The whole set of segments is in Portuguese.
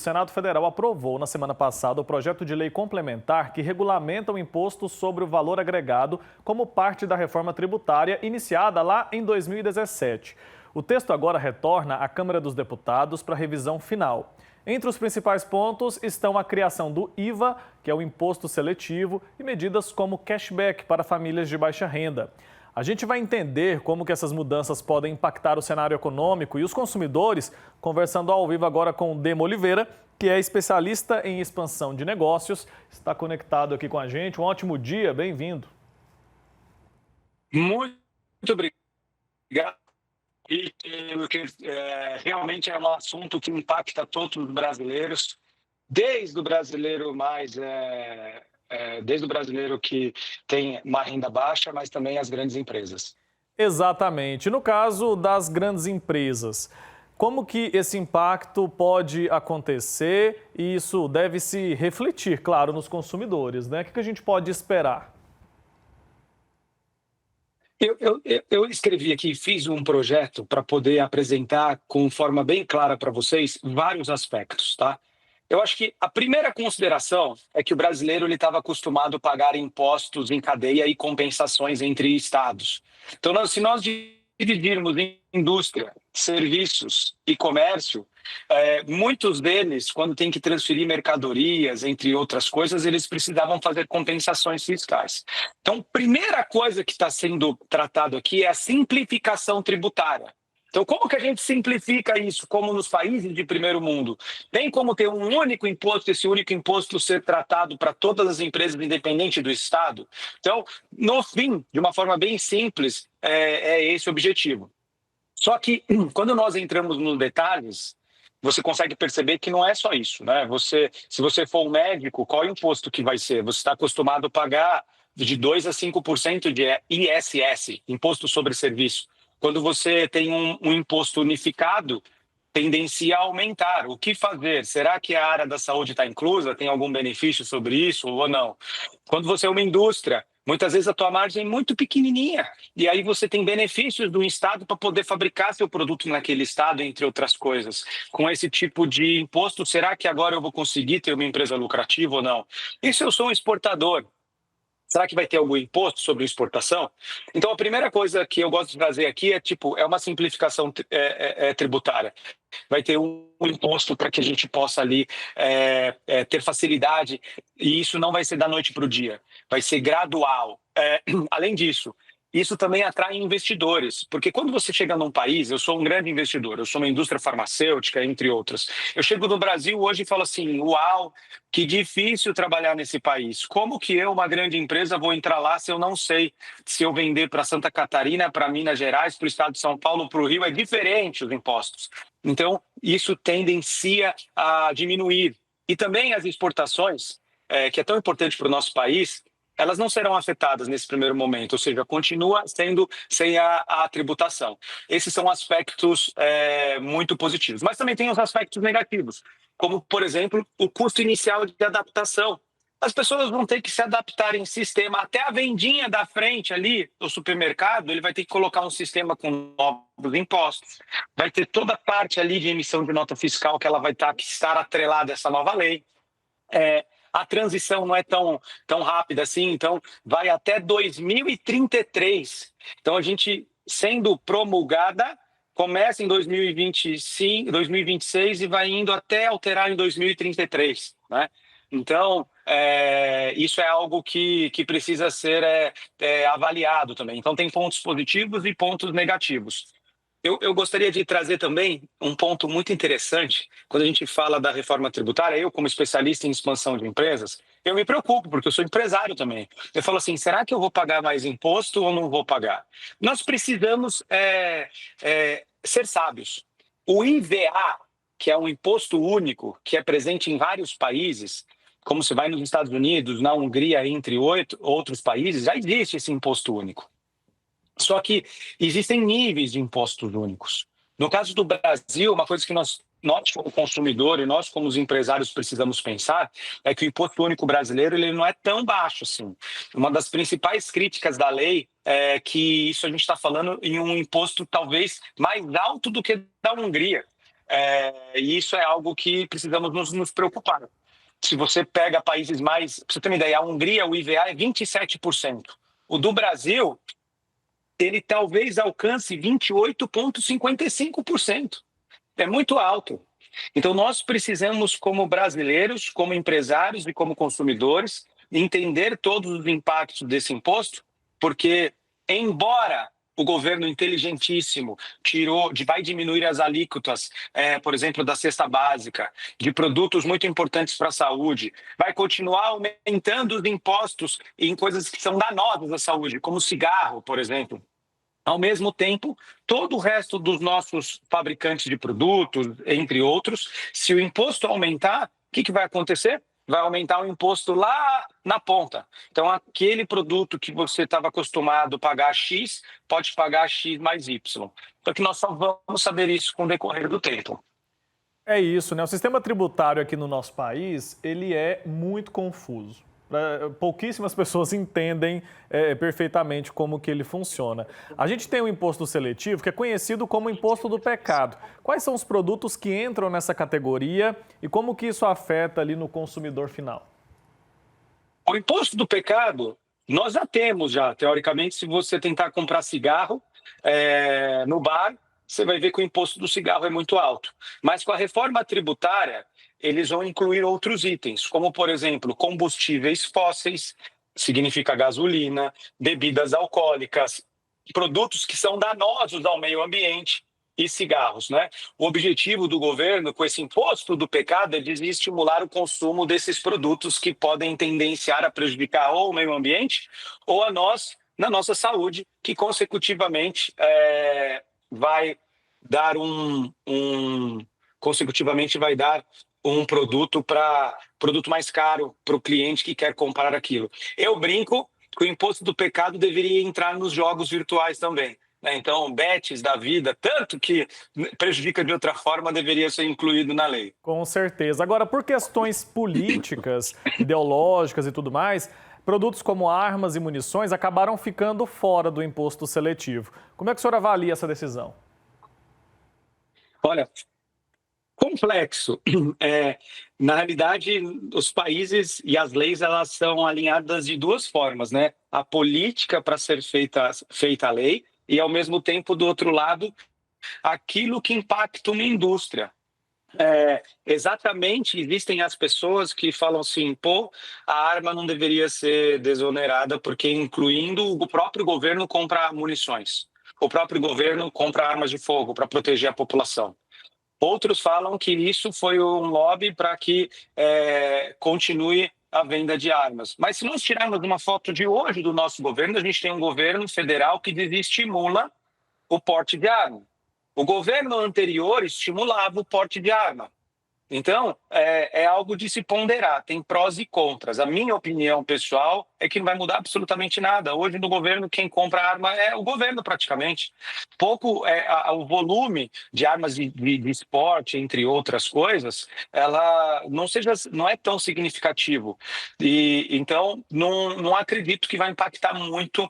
Senado Federal aprovou na semana passada o projeto de lei complementar que regulamenta o imposto sobre o valor agregado como parte da reforma tributária iniciada lá em 2017. O texto agora retorna à Câmara dos Deputados para revisão final. Entre os principais pontos estão a criação do IVA, que é o imposto seletivo, e medidas como cashback para famílias de baixa renda. A gente vai entender como que essas mudanças podem impactar o cenário econômico e os consumidores, conversando ao vivo agora com o Demo Oliveira, que é especialista em expansão de negócios. Está conectado aqui com a gente. Um ótimo dia, bem-vindo. Muito obrigado. Realmente é um assunto que impacta todos os brasileiros, desde o brasileiro desde o brasileiro que tem uma renda baixa, mas também as grandes empresas. Exatamente. No caso das grandes empresas, como que esse impacto pode acontecer e isso deve se refletir, claro, nos consumidores, né? O que a gente pode esperar? Eu escrevi aqui, fiz um projeto para poder apresentar com forma bem clara para vocês vários aspectos, tá? Eu acho que a primeira consideração é que o brasileiro ele estava acostumado a pagar impostos em cadeia e compensações entre estados. Então, se nós dividirmos em indústria, serviços e comércio, muitos deles, quando tem que transferir mercadorias, entre outras coisas, eles precisavam fazer compensações fiscais. Então, primeira coisa que está sendo tratado aqui é a simplificação tributária. Então, como que a gente simplifica isso, como nos países de primeiro mundo? Tem como ter um único imposto, esse único imposto ser tratado para todas as empresas, independente do Estado? Então, no fim, de uma forma bem simples, é esse o objetivo. Só que, quando nós entramos nos detalhes, você consegue perceber que não é só isso, né? Se você for um médico, qual é o imposto que vai ser? Você está acostumado a pagar de 2% a 5% de ISS, Imposto sobre Serviço. Quando você tem um imposto unificado, tendencia a aumentar. O que fazer? Será que a área da saúde está inclusa? Tem algum benefício sobre isso ou não? Quando você é uma indústria, muitas vezes a tua margem é muito pequenininha e aí você tem benefícios do Estado para poder fabricar seu produto naquele Estado, entre outras coisas. Com esse tipo de imposto, será que agora eu vou conseguir ter uma empresa lucrativa ou não? E se eu sou um exportador? Será que vai ter algum imposto sobre exportação? Então, a primeira coisa que eu gosto de fazer aqui é uma simplificação tributária. Vai ter um imposto para que a gente possa ali ter facilidade, e isso não vai ser da noite para o dia, vai ser gradual. Além disso, isso também atrai investidores, porque quando você chega num país, eu sou um grande investidor, eu sou uma indústria farmacêutica, entre outras. Eu chego no Brasil hoje e falo assim, uau, que difícil trabalhar nesse país. Como que eu, uma grande empresa, vou entrar lá se eu não sei se eu vender para Santa Catarina, para Minas Gerais, para o estado de São Paulo, para o Rio, é diferente os impostos. Então, isso tendencia a diminuir. E também as exportações, que é tão importante para o nosso país, elas não serão afetadas nesse primeiro momento, ou seja, continua sendo sem a tributação. Esses são aspectos muito positivos. Mas também tem os aspectos negativos, como, por exemplo, o custo inicial de adaptação. As pessoas vão ter que se adaptar em sistema, até a vendinha da frente ali, do supermercado, ele vai ter que colocar um sistema com novos impostos. Vai ter toda a parte ali de emissão de nota fiscal que ela vai estar atrelada a essa nova lei. A transição não é tão rápida assim, então vai até 2033. Então, a gente, sendo promulgada, começa em 2025, 2026 e vai indo até alterar em 2033, né? Então, isso é algo que precisa ser avaliado também. Então, tem pontos positivos e pontos negativos. Eu gostaria de trazer também um ponto muito interessante. Quando a gente fala da reforma tributária, eu, como especialista em expansão de empresas, eu me preocupo, porque eu sou empresário também. Eu falo assim, será que eu vou pagar mais imposto ou não vou pagar? Nós precisamos ser sábios. O IVA, que é um imposto único, que é presente em vários países, como se vai nos Estados Unidos, na Hungria, entre outros países, já existe esse imposto único. Só que existem níveis de impostos únicos. No caso do Brasil, uma coisa que nós como consumidor e nós como os empresários precisamos pensar é que o imposto único brasileiro ele não é tão baixo assim. Uma das principais críticas da lei é que isso a gente está falando em um imposto talvez mais alto do que da Hungria. E isso é algo que precisamos nos preocupar. Se você pega países mais... Pra você ter uma ideia, a Hungria, o IVA é 27%. O do Brasil, ele talvez alcance 28,55%. É muito alto. Então, nós precisamos, como brasileiros, como empresários e como consumidores, entender todos os impactos desse imposto, porque, embora o governo inteligentíssimo vai diminuir as alíquotas, por exemplo, da cesta básica, de produtos muito importantes para a saúde, vai continuar aumentando os impostos em coisas que são danosas à saúde, como cigarro, por exemplo. Ao mesmo tempo, todo o resto dos nossos fabricantes de produtos, entre outros, se o imposto aumentar, o que vai acontecer? Vai aumentar o imposto lá na ponta. Então, aquele produto que você estava acostumado a pagar X, pode pagar X mais Y. Só que nós só vamos saber isso com o decorrer do tempo. É isso, né? O sistema tributário aqui no nosso país, ele é muito confuso. Pouquíssimas pessoas entendem perfeitamente como que ele funciona. A gente tem o imposto seletivo, que é conhecido como imposto do pecado. Quais são os produtos que entram nessa categoria e como que isso afeta ali no consumidor final? O imposto do pecado, nós já temos, teoricamente, se você tentar comprar cigarro no bar, você vai ver que o imposto do cigarro é muito alto. Mas com a reforma tributária, eles vão incluir outros itens, como, por exemplo, combustíveis fósseis, significa gasolina, bebidas alcoólicas, produtos que são danosos ao meio ambiente e cigarros, né? O objetivo do governo com esse imposto do pecado é de estimular o consumo desses produtos que podem tendenciar a prejudicar ou o meio ambiente ou a nós, na nossa saúde, que consecutivamente vai dar um produto mais caro para o cliente que quer comprar aquilo. Eu brinco que o imposto do pecado deveria entrar nos jogos virtuais também, né? Então, bets da vida, tanto que prejudica de outra forma, deveria ser incluído na lei. Com certeza. Agora, por questões políticas, ideológicas e tudo mais, produtos como armas e munições acabaram ficando fora do imposto seletivo. Como é que o senhor avalia essa decisão? Olha, complexo. Na realidade, os países e as leis elas são alinhadas de duas formas, né? A política para ser feita a lei e, ao mesmo tempo, do outro lado, aquilo que impacta uma indústria. Exatamente, existem as pessoas que falam assim, a arma não deveria ser desonerada porque incluindo o próprio governo compra munições, o próprio governo compra armas de fogo para proteger a população. Outros falam que isso foi um lobby para que continue a venda de armas. Mas se nós tirarmos uma foto de hoje do nosso governo, a gente tem um governo federal que desestimula o porte de arma. O governo anterior estimulava o porte de arma. Então, é algo de se ponderar, tem prós e contras. A minha opinião pessoal é que não vai mudar absolutamente nada. Hoje, no governo, quem compra arma é o governo, praticamente. Pouco o volume de armas de esporte, entre outras coisas, ela não é tão significativo. Então, não acredito que vai impactar muito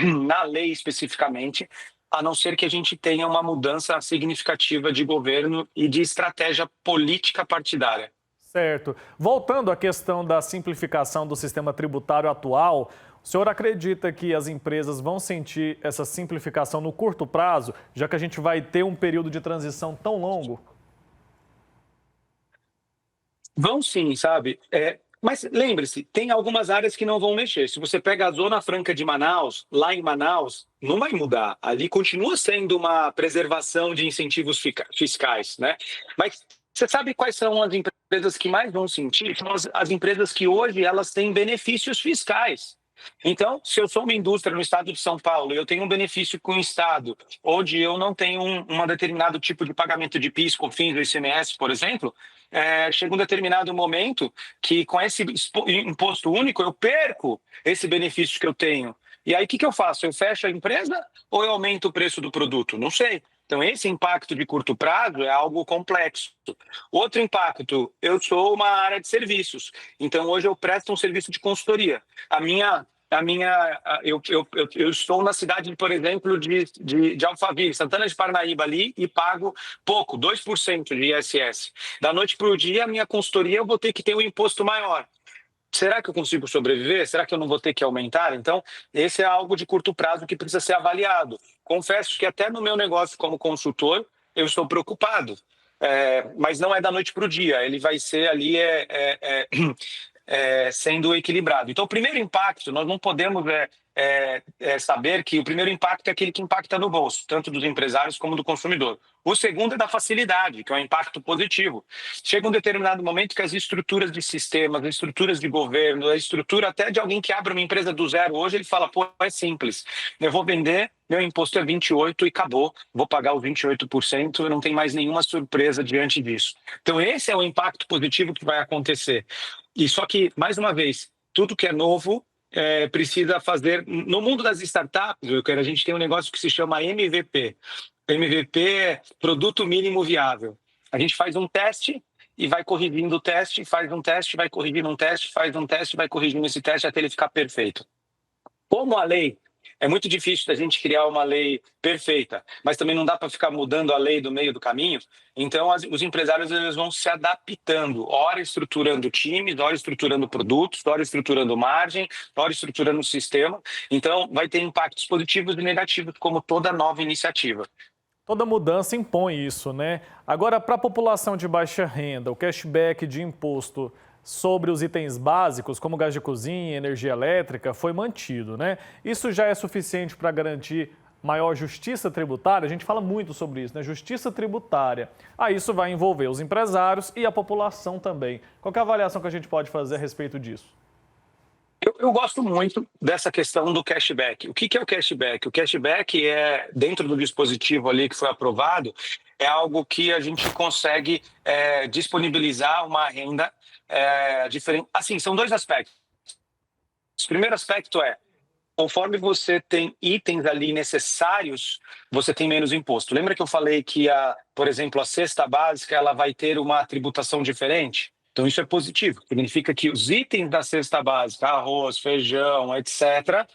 na lei especificamente, a não ser que a gente tenha uma mudança significativa de governo e de estratégia política partidária. Certo. Voltando à questão da simplificação do sistema tributário atual, o senhor acredita que as empresas vão sentir essa simplificação no curto prazo, já que a gente vai ter um período de transição tão longo? Vão sim, sabe? Mas lembre-se, tem algumas áreas que não vão mexer. Se você pega a Zona Franca de Manaus, lá em Manaus, não vai mudar. Ali continua sendo uma preservação de incentivos fiscais, né? Mas você sabe quais são as empresas que mais vão sentir? São as empresas que hoje elas têm benefícios fiscais. Então, se eu sou uma indústria no estado de São Paulo e eu tenho um benefício com o estado, onde eu não tenho um determinado tipo de pagamento de PIS, COFINS ou ICMS, por exemplo, chega um determinado momento que com esse imposto único eu perco esse benefício que eu tenho. E aí o que eu faço? Eu fecho a empresa ou eu aumento o preço do produto? Não sei. Então, esse impacto de curto prazo é algo complexo. Outro impacto, eu sou uma área de serviços. Então, hoje eu presto um serviço de consultoria. A minha eu estou na cidade, por exemplo, de Alphaville, Santana de Parnaíba ali, e pago pouco, 2% de ISS. Da noite para o dia, a minha consultoria, eu vou ter que ter um imposto maior. Será que eu consigo sobreviver? Será que eu não vou ter que aumentar? Então, esse é algo de curto prazo que precisa ser avaliado. Confesso que até no meu negócio como consultor, eu estou preocupado. Mas não é da noite para o dia, ele vai ser ali sendo equilibrado. Então, o primeiro impacto, nós não podemos saber que o primeiro impacto é aquele que impacta no bolso, tanto dos empresários como do consumidor. O segundo é da facilidade, que é um impacto positivo. Chega um determinado momento que as estruturas de sistemas, as estruturas de governo, a estrutura até de alguém que abre uma empresa do zero hoje, ele fala, pô, é simples, eu vou vender, meu imposto é 28% e acabou, vou pagar os 28% e não tem mais nenhuma surpresa diante disso. Então, esse é o impacto positivo que vai acontecer. E só que, mais uma vez, tudo que é novo precisa fazer... No mundo das startups, a gente tem um negócio que se chama MVP. MVP é Produto Mínimo Viável. A gente faz um teste e vai corrigindo o teste, faz um teste, vai corrigindo um teste, faz um teste, vai corrigindo esse teste até ele ficar perfeito. Como a lei... É muito difícil da gente criar uma lei perfeita, mas também não dá para ficar mudando a lei do meio do caminho. Então, os empresários eles vão se adaptando, ora estruturando times, ora estruturando produtos, ora estruturando margem, ora estruturando o sistema. Então, vai ter impactos positivos e negativos, como toda nova iniciativa. Toda mudança impõe isso, né? Agora, para a população de baixa renda, o cashback de imposto sobre os itens básicos, como gás de cozinha e energia elétrica, foi mantido, né? Isso já é suficiente para garantir maior justiça tributária? A gente fala muito sobre isso, né? Justiça tributária. Isso vai envolver os empresários e a população também. Qual é a avaliação que a gente pode fazer a respeito disso? Eu gosto muito dessa questão do cashback. O que é o cashback? O cashback é, dentro do dispositivo ali que foi aprovado, é algo que a gente consegue disponibilizar uma renda diferente. Assim, são dois aspectos. O primeiro aspecto é, conforme você tem itens ali necessários, você tem menos imposto. Lembra que eu falei que, por exemplo, a cesta básica ela vai ter uma tributação diferente? Então, isso é positivo. Significa que os itens da cesta básica, arroz, feijão, etc.,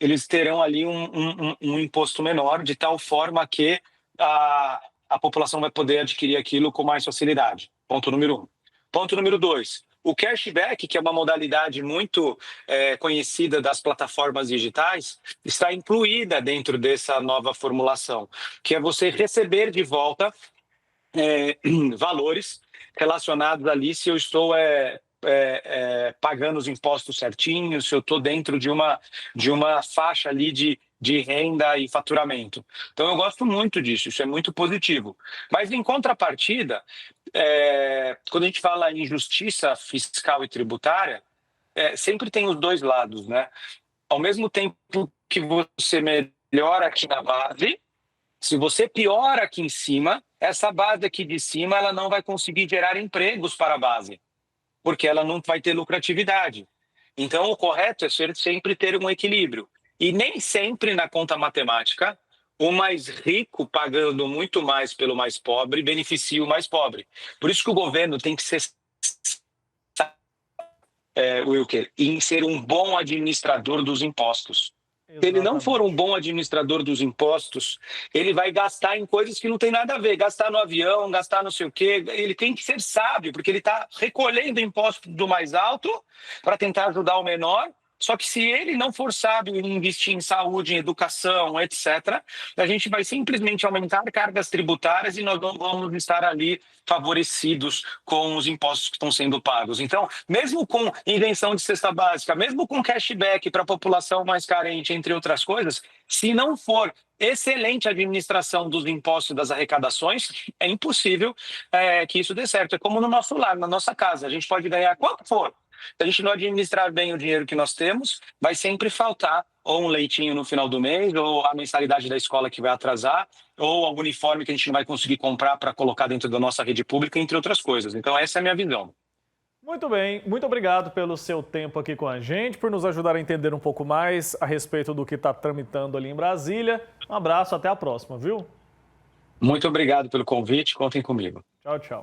eles terão ali um imposto menor, de tal forma que a população vai poder adquirir aquilo com mais facilidade. Ponto número 1. Ponto número 2. O cashback, que é uma modalidade muito conhecida das plataformas digitais, está incluída dentro dessa nova formulação, que é você receber de volta valores relacionados ali se eu estou pagando os impostos certinhos, se eu estou dentro de uma faixa ali de renda e faturamento. Então, eu gosto muito disso, isso é muito positivo. Mas, em contrapartida, quando a gente fala em justiça fiscal e tributária, sempre tem os dois lados, né? Ao mesmo tempo que você melhora aqui na base, se você piora aqui em cima, essa base aqui de cima ela não vai conseguir gerar empregos para a base, porque ela não vai ter lucratividade. Então, o correto é sempre ter um equilíbrio. E nem sempre na conta matemática, o mais rico pagando muito mais pelo mais pobre beneficia o mais pobre. Por isso que o governo tem que ser em ser um bom administrador dos impostos. Se ele não for um bom administrador dos impostos, ele vai gastar em coisas que não tem nada a ver. Gastar no avião, gastar não sei o quê. Ele tem que ser sábio, porque ele está recolhendo imposto do mais alto para tentar ajudar o menor. Só que se ele não for sábio em investir em saúde, em educação, etc., a gente vai simplesmente aumentar cargas tributárias e nós não vamos estar ali favorecidos com os impostos que estão sendo pagos. Então, mesmo com invenção de cesta básica, mesmo com cashback para a população mais carente, entre outras coisas, se não for excelente administração dos impostos e das arrecadações, é impossível que isso dê certo. É como no nosso lar, na nossa casa. A gente pode ganhar quanto for. Se a gente não administrar bem o dinheiro que nós temos, vai sempre faltar ou um leitinho no final do mês, ou a mensalidade da escola que vai atrasar, ou algum uniforme que a gente não vai conseguir comprar para colocar dentro da nossa rede pública, entre outras coisas. Então, essa é a minha visão. Muito bem, muito obrigado pelo seu tempo aqui com a gente, por nos ajudar a entender um pouco mais a respeito do que está tramitando ali em Brasília. Um abraço, até a próxima, viu? Muito obrigado pelo convite, contem comigo. Tchau, tchau.